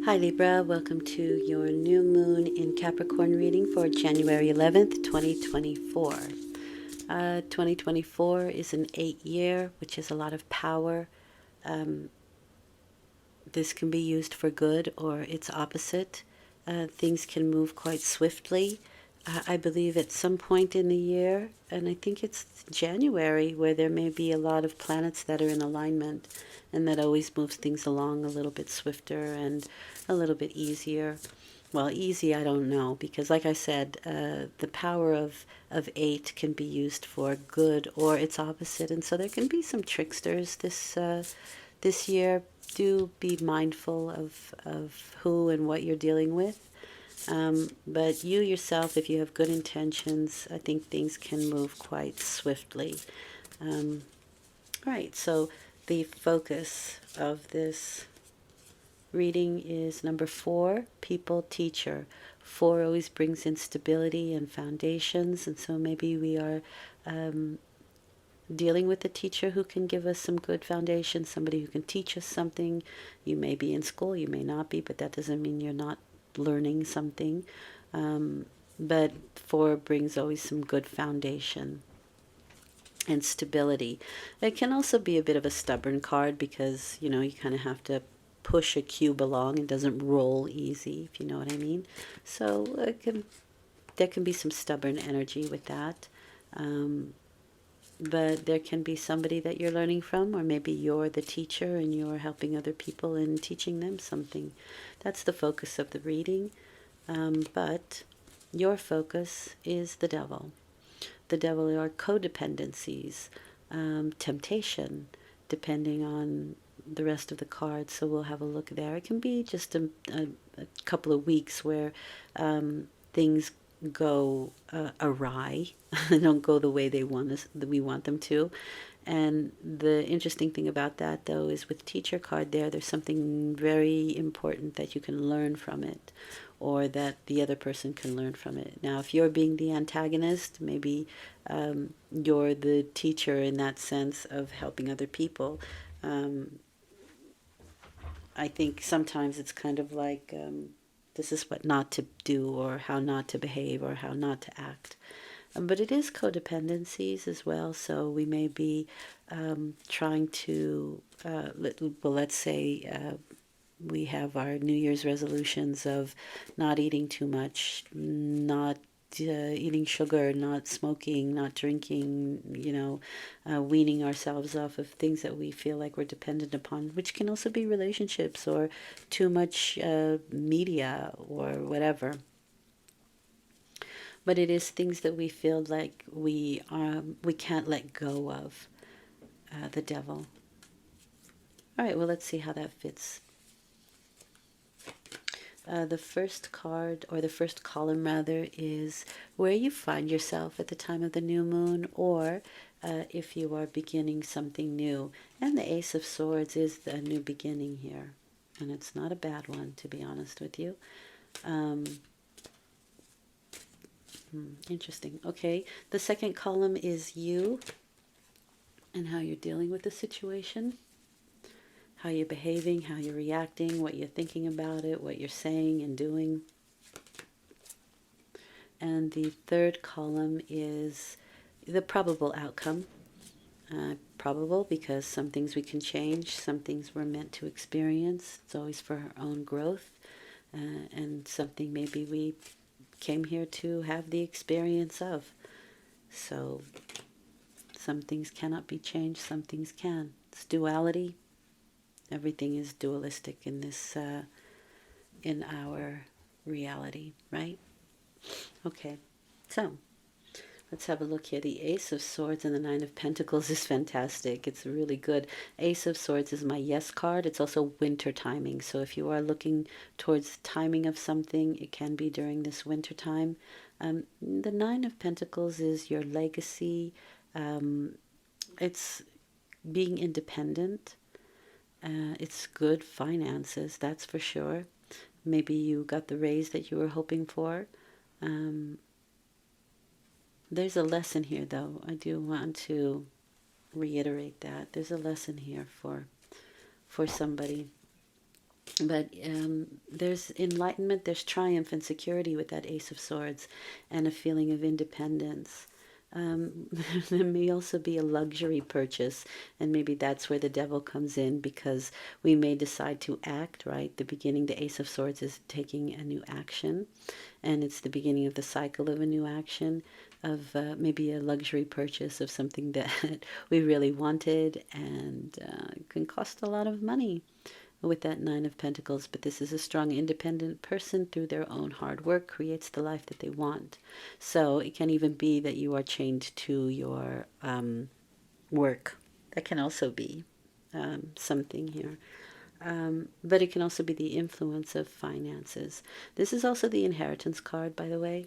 Hi Libra, welcome to your new moon in Capricorn reading for January 11th, 2024. 2024 is an 8-year, which is a lot of power. This can be used for good or its opposite. Things can move quite swiftly. I believe at some point in the year, and I think it's January, where there may be a lot of planets that are in alignment, and that always moves things along a little bit swifter and a little bit easier. Well, easy, I don't know, because like I said, the power of 8 can be used for good or its opposite, and so there can be some tricksters this year. Do be mindful of who and what you're dealing with. But you yourself, if you have good intentions, I think things can move quite swiftly. Right, so the focus of this reading is number 4, people, teacher. 4 always brings instability and foundations, and so maybe we are dealing with a teacher who can give us some good foundation, somebody who can teach us something. You may be in school, you may not be, but that doesn't mean you're not learning something. But 4 brings always some good foundation and stability. It can also be a bit of a stubborn card because, you kind of have to push a cube along. It doesn't roll easy, if you know what I mean. So there can be some stubborn energy with that. But there can be somebody that you're learning from, or maybe you're the teacher and you're helping other people and teaching them something. That's the focus of the reading. But your focus is the devil. The devil are codependencies, temptation, depending on the rest of the cards. So we'll have a look there. It can be just a couple of weeks where things go awry. They don't go the way we want them to. And the interesting thing about that, though, is with teacher card there's something very important that you can learn from it, or that the other person can learn from it. Now, if you're being the antagonist, maybe you're the teacher in that sense of helping other people. I think sometimes it's kind of like this is what not to do, or how not to behave, or how not to act. But it is codependencies as well, so we may be trying to, let's say we have our New Year's resolutions of not eating too much, not eating sugar, not smoking, not drinking, weaning ourselves off of things that we feel like we're dependent upon, which can also be relationships or too much media or whatever. But it is things that we feel like we can't let go of, the devil. All right, well, let's see how that fits. The first card, or the first column rather, is where you find yourself at the time of the new moon, or if you are beginning something new. And the Ace of Swords is a new beginning here. And it's not a bad one, to be honest with you. Interesting. Okay, the second column is you and how you're dealing with the situation, how you're behaving, how you're reacting, what you're thinking about it, what you're saying and doing. And the third column is the probable outcome. Probable because some things we can change, some things we're meant to experience. It's always for our own growth, and something maybe we came here to have the experience of. So some things cannot be changed, some things can. It's duality. Everything is dualistic in this, in our reality, right? Okay, so let's have a look here. The Ace of Swords and the Nine of Pentacles is fantastic. It's really good. Ace of Swords is my yes card. It's also winter timing. So if you are looking towards timing of something, it can be during this winter time. The Nine of Pentacles is your legacy. It's being independent. It's good finances, that's for sure. Maybe you got the raise that you were hoping for. There's a lesson here, though. I do want to reiterate that. There's a lesson here for somebody. But there's enlightenment, there's triumph and security with that Ace of Swords, and a feeling of independence. There may also be a luxury purchase, and maybe that's where the devil comes in, because we may decide to act, right? The beginning, the Ace of Swords is taking a new action, and it's the beginning of the cycle of a new action, of maybe a luxury purchase of something that we really wanted, and can cost a lot of money with that Nine of Pentacles. But this is a strong, independent person through their own hard work creates the life that they want. So it can even be that you are chained to your work. That can also be something here. But it can also be the influence of finances. This is also the inheritance card, by the way.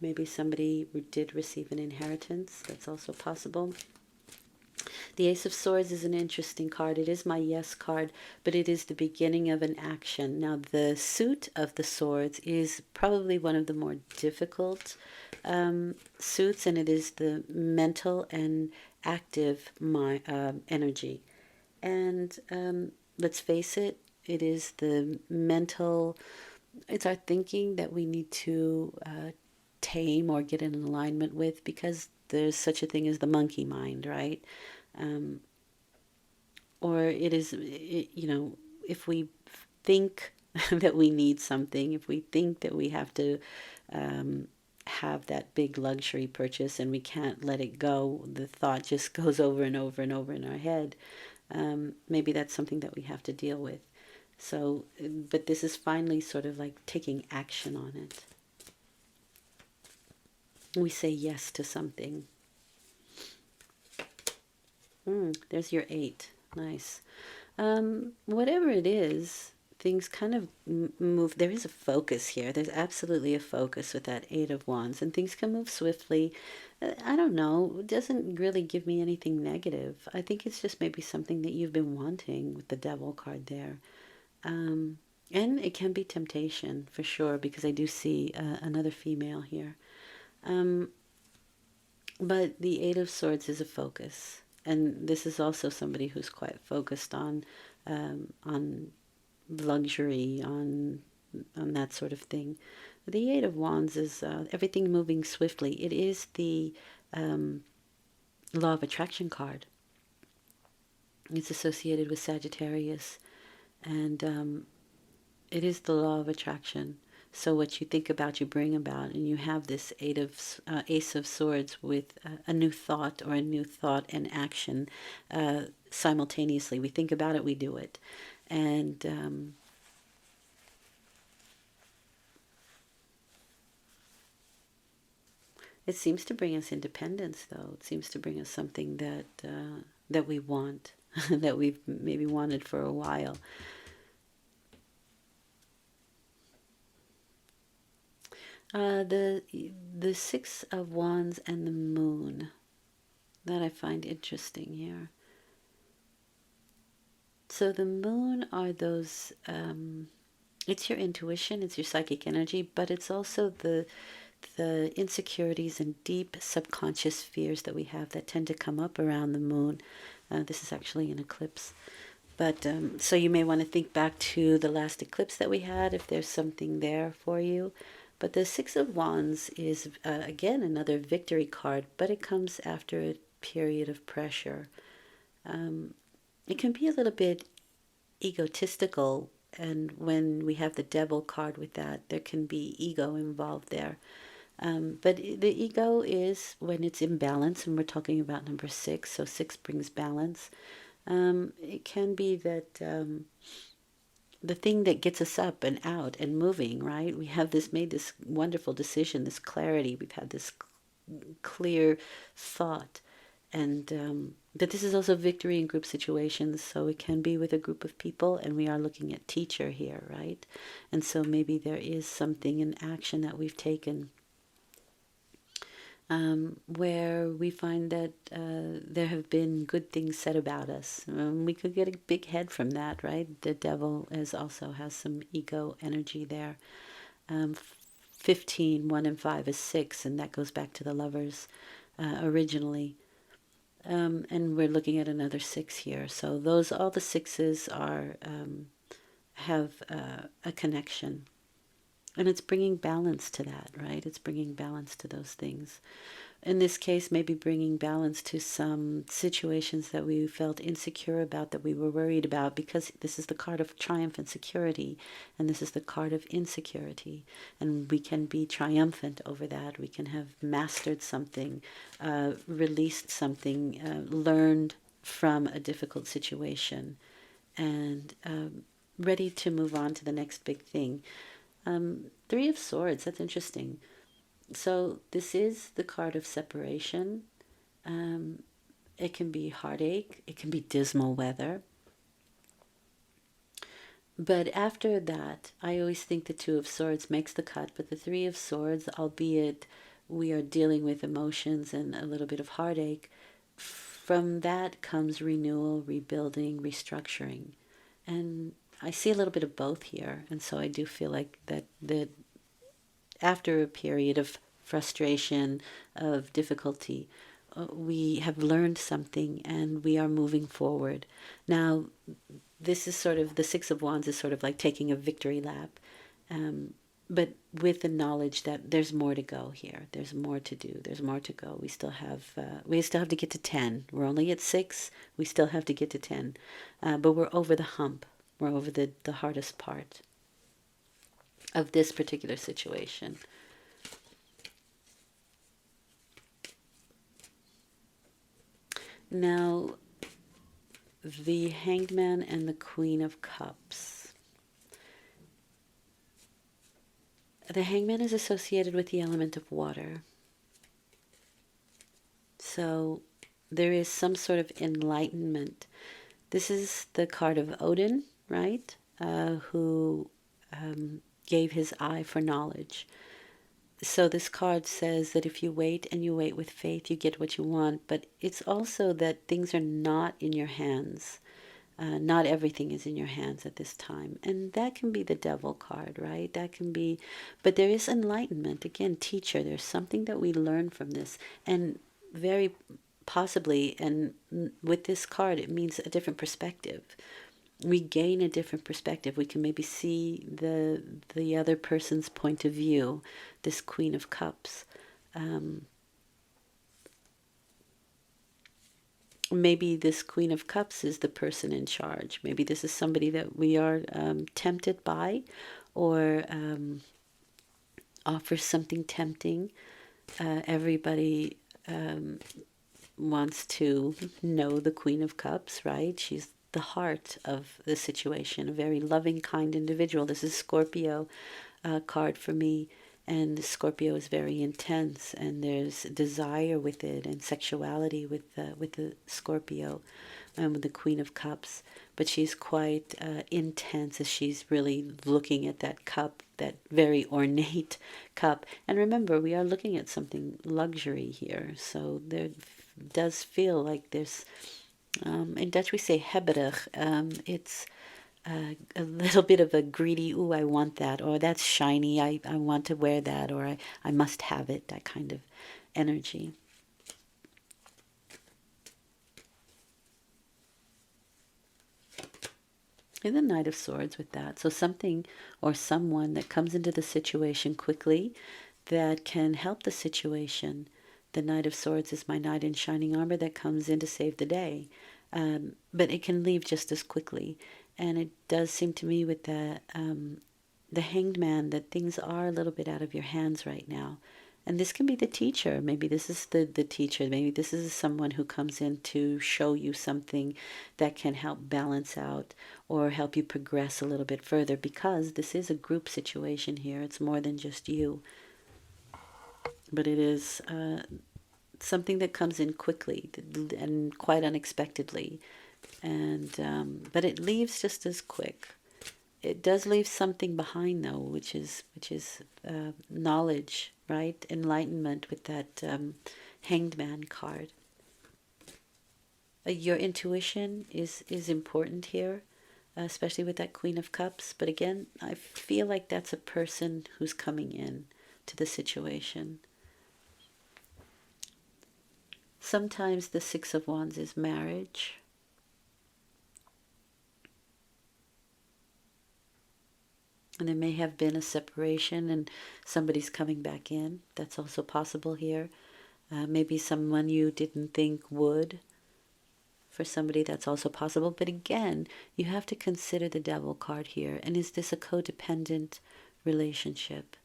Maybe somebody did receive an inheritance. That's also possible. The Ace of Swords is an interesting card. It is my yes card, but it is the beginning of an action. Now, the suit of the swords is probably one of the more difficult suits, and it is the mental and active energy. And let's face it, it is the mental, it's our thinking that we need to tame or get in alignment with, because there's such a thing as the monkey mind, right? Or it is, if we think that we need something, if we think that we have to have that big luxury purchase and we can't let it go, the thought just goes over and over and over in our head. Maybe that's something that we have to deal with. So, but this is finally sort of like taking action on it. We say yes to something. There's your 8. Nice. Whatever it is, things kind of move. There is a focus here. There's absolutely a focus with that 8 of Wands, and things can move swiftly. I don't know. It doesn't really give me anything negative. I think it's just maybe something that you've been wanting with the Devil card there. And it can be temptation for sure, because I do see another female here. But the 8 of Swords is a focus. And this is also somebody who's quite focused on luxury, on that sort of thing. The 8 of Wands is everything moving swiftly. It is the Law of Attraction card. It's associated with Sagittarius, and it is the Law of Attraction. So what you think about, you bring about, and you have this Ace of Swords with a new thought, or a new thought and action simultaneously. We think about it, we do it. And it seems to bring us independence, though. It seems to bring us something that we want, that we've maybe wanted for a while. The 6 of Wands and the Moon, that I find interesting here. So the Moon are those, it's your intuition, it's your psychic energy, but it's also the insecurities and deep subconscious fears that we have that tend to come up around the Moon. This is actually an eclipse. But so you may want to think back to the last eclipse that we had, if there's something there for you. But the 6 of Wands is, again, another victory card, but it comes after a period of pressure. It can be a little bit egotistical, and when we have the Devil card with that, there can be ego involved there. But the ego is when it's in balance, and we're talking about number 6, so 6 brings balance. It can be that the thing that gets us up and out and moving, right? We have made this wonderful decision, this clarity. We've had this clear thought. And but this is also victory in group situations, so it can be with a group of people, and we are looking at teacher here, right? And so maybe there is something in action that we've taken where we find that there have been good things said about us. We could get a big head from that, right? The Devil also has some ego energy there. 15, 1 and 5 is 6, and that goes back to the Lovers originally. And we're looking at another 6 here. So all the 6s are have a connection. And it's bringing balance to that, right? It's bringing balance to those things. In this case, maybe bringing balance to some situations that we felt insecure about, that we were worried about, because this is the card of triumph and security, and this is the card of insecurity. And we can be triumphant over that. We can have mastered something, released something, learned from a difficult situation, and ready to move on to the next big thing. Three of Swords, that's interesting. So this is the card of separation. It can be heartache. It can be dismal weather. But after that, I always think the Two of Swords makes the cut. But the Three of Swords, albeit we are dealing with emotions and a little bit of heartache, from that comes renewal, rebuilding, restructuring. And I see a little bit of both here. And so I do feel like that after a period of frustration, of difficulty, we have learned something and we are moving forward. Now, this is sort of, the Six of Wands is sort of like taking a victory lap, but with the knowledge that there's more to go here. There's more to do. There's more to go. We still have to get to 10. We're only at 6. We still have to get to 10, but we're over the hump. We're over the hardest part of this particular situation. Now, the Hanged Man and the Queen of Cups. The Hangman is associated with the element of water. So there is some sort of enlightenment. This is the card of Odin, right? Who gave his eye for knowledge. So this card says that if you wait and you wait with faith, you get what you want. But it's also that things are not in your hands. Not everything is in your hands at this time. And that can be the devil card, right? That can be, but there is enlightenment. Again, teacher, there's something that we learn from this. And very possibly, and with this card, it means a different perspective. We gain a different perspective. We can maybe see the other person's point of view, this Queen of Cups. Maybe this Queen of Cups is the person in charge. Maybe this is somebody that we are tempted by, or offers something tempting. Everybody wants to know the Queen of Cups, right? She's the heart of the situation, a very loving, kind individual. This is Scorpio card for me, and Scorpio is very intense, and there's desire with it and sexuality with the Scorpio, with the Queen of Cups. But she's quite intense as she's really looking at that cup, that very ornate cup. And remember, we are looking at something luxury here, so there does feel like there's, in Dutch we say hebberig. It's a little bit of a greedy, ooh, I want that, or that's shiny, I want to wear that, or I must have it, that kind of energy. And the Knight of Swords with that. So something or someone that comes into the situation quickly that can help the situation. The Knight of Swords is my knight in shining armor that comes in to save the day. But it can leave just as quickly. And it does seem to me with the Hanged Man that things are a little bit out of your hands right now. And this can be the teacher. Maybe this is the teacher. Maybe this is someone who comes in to show you something that can help balance out or help you progress a little bit further, because this is a group situation here. It's more than just you. But it is something that comes in quickly and quite unexpectedly. And but it leaves just as quick. It does leave something behind, though, which is knowledge, right? Enlightenment with that Hanged Man card. Your intuition is important here, especially with that Queen of Cups. But again, I feel like that's a person who's coming in to the situation. Sometimes the Six of Wands is marriage. And there may have been a separation and somebody's coming back in. That's also possible here. Maybe someone you didn't think would. For somebody, that's also possible. But again, you have to consider the Devil card here. And is this a codependent relationship?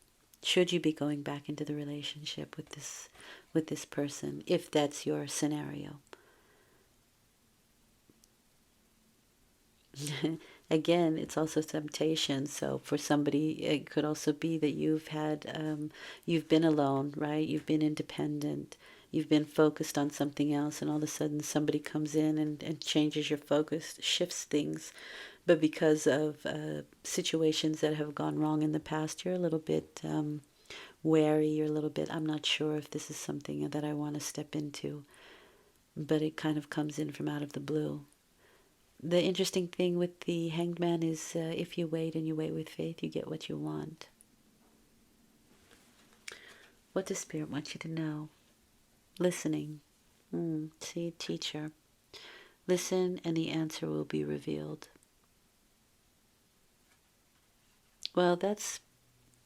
Should you be going back into the relationship with this person, if that's your scenario? Again, it's also temptation. So for somebody, it could also be that you've been alone, right? You've been independent. You've been focused on something else, and all of a sudden somebody comes in and changes your focus, shifts things. But because of situations that have gone wrong in the past, you're a little bit wary. You're a little bit, I'm not sure if this is something that I want to step into. But it kind of comes in from out of the blue. The interesting thing with the Hanged Man is if you wait and you wait with faith, you get what you want. What does Spirit want you to know? Listening. See, teacher. Listen and the answer will be revealed. Well, that's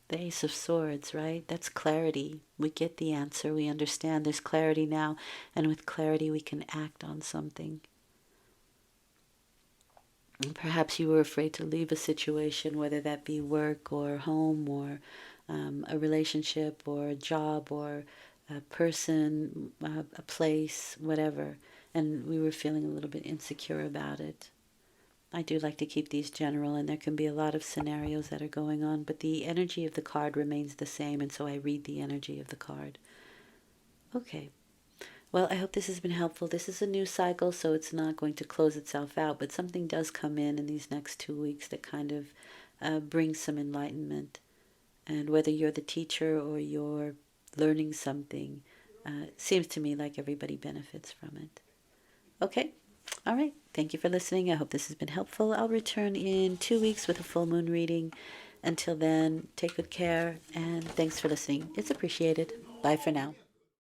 the Ace of Swords, right? That's clarity. We get the answer. We understand there's clarity now. And with clarity, we can act on something. And perhaps you were afraid to leave a situation, whether that be work or home or a relationship or a job or a person, a place, whatever. And we were feeling a little bit insecure about it. I do like to keep these general, and there can be a lot of scenarios that are going on, but the energy of the card remains the same, and so I read the energy of the card. Okay. Well, I hope this has been helpful. This is a new cycle, so it's not going to close itself out, but something does come in these next 2 weeks that kind of brings some enlightenment. And whether you're the teacher or you're learning something, it seems to me like everybody benefits from it. Okay. All right. Thank you for listening. I hope this has been helpful. I'll return in 2 weeks with a full moon reading. Until then, take good care and thanks for listening. It's appreciated. Bye for now.